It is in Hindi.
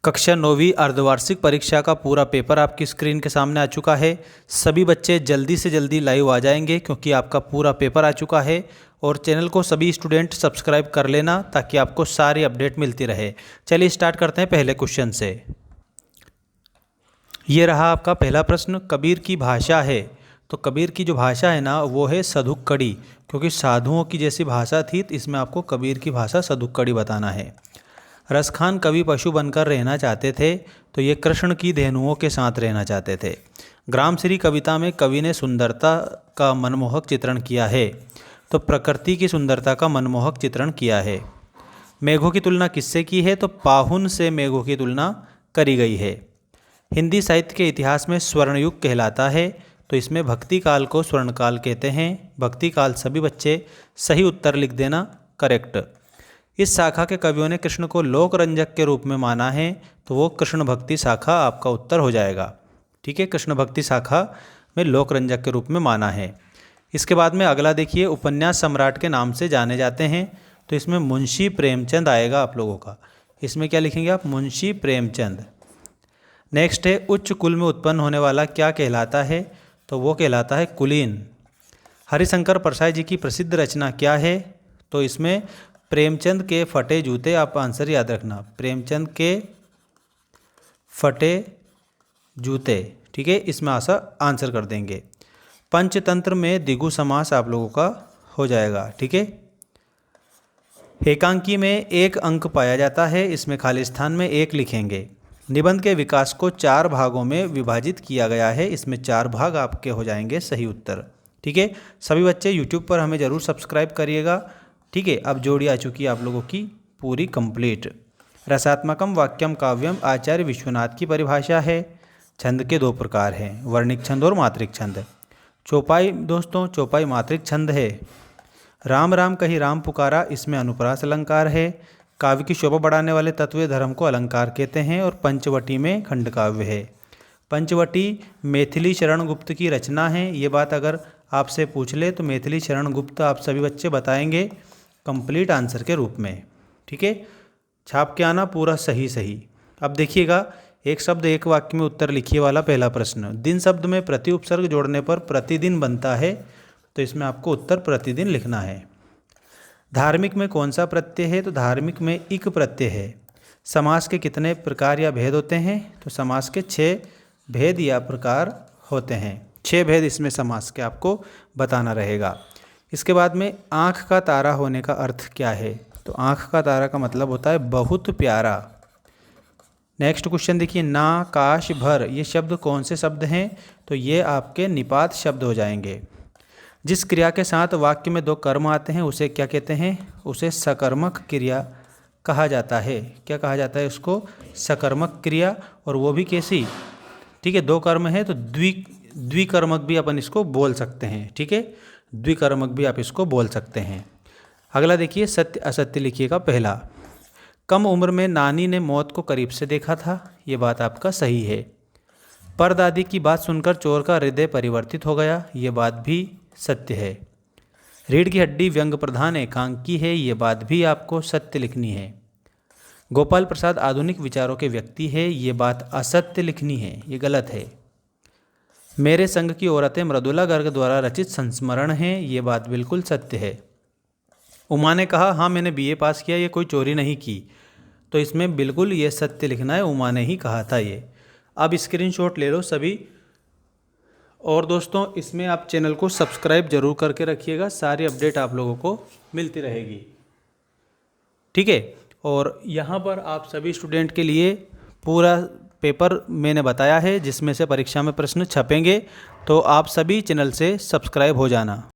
कक्षा 9वीं अर्धवार्षिक परीक्षा का पूरा पेपर आपकी स्क्रीन के सामने आ चुका है। सभी बच्चे जल्दी से जल्दी लाइव आ जाएंगे क्योंकि आपका पूरा पेपर आ चुका है। और चैनल को सभी स्टूडेंट सब्सक्राइब कर लेना ताकि आपको सारी अपडेट मिलती रहे। चलिए स्टार्ट करते हैं पहले क्वेश्चन से। ये रहा आपका पहला प्रश्न, कबीर की भाषा है। तो कबीर की जो भाषा है ना वो है सधुक्कड़ी, क्योंकि साधुओं की जैसी भाषा थी, तो इसमें आपको कबीर की भाषा सधुक्कड़ी बताना है। रसखान कवि पशु बनकर रहना चाहते थे, तो ये कृष्ण की धेनुओं के साथ रहना चाहते थे। ग्रामश्री कविता में कवि ने सुंदरता का मनमोहक चित्रण किया है, तो प्रकृति की सुंदरता का मनमोहक चित्रण किया है। मेघों की तुलना किससे की है, तो पाहुन से मेघों की तुलना करी गई है। हिंदी साहित्य के इतिहास में स्वर्णयुग कहलाता है, तो इसमें भक्ति काल को स्वर्णकाल कहते हैं। भक्ति काल सभी बच्चे सही उत्तर लिख देना, करेक्ट। इस शाखा के कवियों ने कृष्ण को लोक रंजक के रूप में माना है, तो वो कृष्ण भक्ति शाखा आपका उत्तर हो जाएगा। ठीक है, कृष्ण भक्ति शाखा में लोक रंजक के रूप में माना है। इसके बाद में अगला देखिए, उपन्यास सम्राट के नाम से जाने जाते हैं, तो इसमें मुंशी प्रेमचंद आएगा आप लोगों का। इसमें क्या लिखेंगे आप, मुंशी प्रेमचंद। नेक्स्ट है, उच्च कुल में उत्पन्न होने वाला क्या कहलाता है, तो वो कहलाता है कुलीन। हरिशंकर परसाई जी की प्रसिद्ध रचना क्या है, तो इसमें प्रेमचंद के फटे जूते, आप आंसर याद रखना, प्रेमचंद के फटे जूते। ठीक है, इसमें आंसर कर देंगे। पंचतंत्र में द्विगु समास आप लोगों का हो जाएगा। ठीक है, एकांकी में एक अंक पाया जाता है, इसमें खाली स्थान में एक लिखेंगे। निबंध के विकास को 4 भागों में विभाजित किया गया है, इसमें 4 भाग आपके हो जाएंगे सही उत्तर। ठीक है, सभी बच्चे यूट्यूब पर हमें ज़रूर सब्सक्राइब करिएगा। ठीक है, अब जोड़ी आ चुकी है आप लोगों की पूरी कंप्लीट। रसात्मकम वाक्यम काव्यम आचार्य विश्वनाथ की परिभाषा है। छंद के 2 प्रकार हैं, वर्णिक छंद और मात्रिक छंद। चौपाई दोस्तों, चौपाई मात्रिक छंद है। राम राम कही राम पुकारा, इसमें अनुप्रास अलंकार है। काव्य की शोभा बढ़ाने वाले तत्व धर्म को अलंकार कहते हैं। और पंचवटी में खंडकाव्य है। पंचवटी मैथिली शरण गुप्त की रचना है। ये बात अगर आपसे पूछ ले तो मैथिली शरण गुप्त आप सभी बच्चे बताएंगे कंप्लीट आंसर के रूप में। ठीक है, छाप के आना पूरा सही सही। अब देखिएगा, एक शब्द एक वाक्य में उत्तर लिखिए वाला पहला प्रश्न। दिन शब्द में प्रति उपसर्ग जोड़ने पर प्रतिदिन बनता है, तो इसमें आपको उत्तर प्रतिदिन लिखना है। धार्मिक में कौन सा प्रत्यय है, तो धार्मिक में इक प्रत्यय है। समास के कितने प्रकार या भेद होते हैं, तो समास के 6 भेद या प्रकार होते हैं। 6 भेद इसमें समास के आपको बताना रहेगा। इसके बाद में आँख का तारा होने का अर्थ क्या है, तो आँख का तारा का मतलब होता है बहुत प्यारा। नेक्स्ट क्वेश्चन देखिए, ना काश भर, ये शब्द कौन से शब्द हैं, तो ये आपके निपात शब्द हो जाएंगे। जिस क्रिया के साथ वाक्य में 2 कर्म आते हैं उसे क्या कहते हैं, उसे सकर्मक क्रिया कहा जाता है। क्या कहा जाता है उसको, सकर्मक क्रिया। और वो भी कैसी, ठीक है, 2 कर्म है तो द्विकर्मक भी अपन इसको बोल सकते हैं। ठीक है, द्विकर्मक भी आप इसको बोल सकते हैं। अगला देखिए, सत्य असत्य लिखिएगा। पहला, कम उम्र में नानी ने मौत को करीब से देखा था, ये बात आपका सही है। परदादी की बात सुनकर चोर का हृदय परिवर्तित हो गया, ये बात भी सत्य है। रीढ़ की हड्डी व्यंग प्रधान एकांकी है, ये बात भी आपको सत्य लिखनी है। गोपाल प्रसाद आधुनिक विचारों के व्यक्ति है, ये बात असत्य लिखनी है, ये गलत है। मेरे संग की औरतें मृदुला गर्ग द्वारा रचित संस्मरण हैं, ये बात बिल्कुल सत्य है। उमा ने कहा, हाँ मैंने बीए पास किया, ये कोई चोरी नहीं की, तो इसमें बिल्कुल ये सत्य लिखना है, उमा ने ही कहा था ये। अब स्क्रीनशॉट ले लो सभी। और दोस्तों, इसमें आप चैनल को सब्सक्राइब जरूर करके रखिएगा, सारी अपडेट आप लोगों को मिलती रहेगी। ठीक है, और यहाँ पर आप सभी स्टूडेंट के लिए पूरा पेपर मैंने बताया है, जिसमें से परीक्षा में प्रश्न छपेंगे, तो आप सभी चैनल से सब्सक्राइब हो जाना।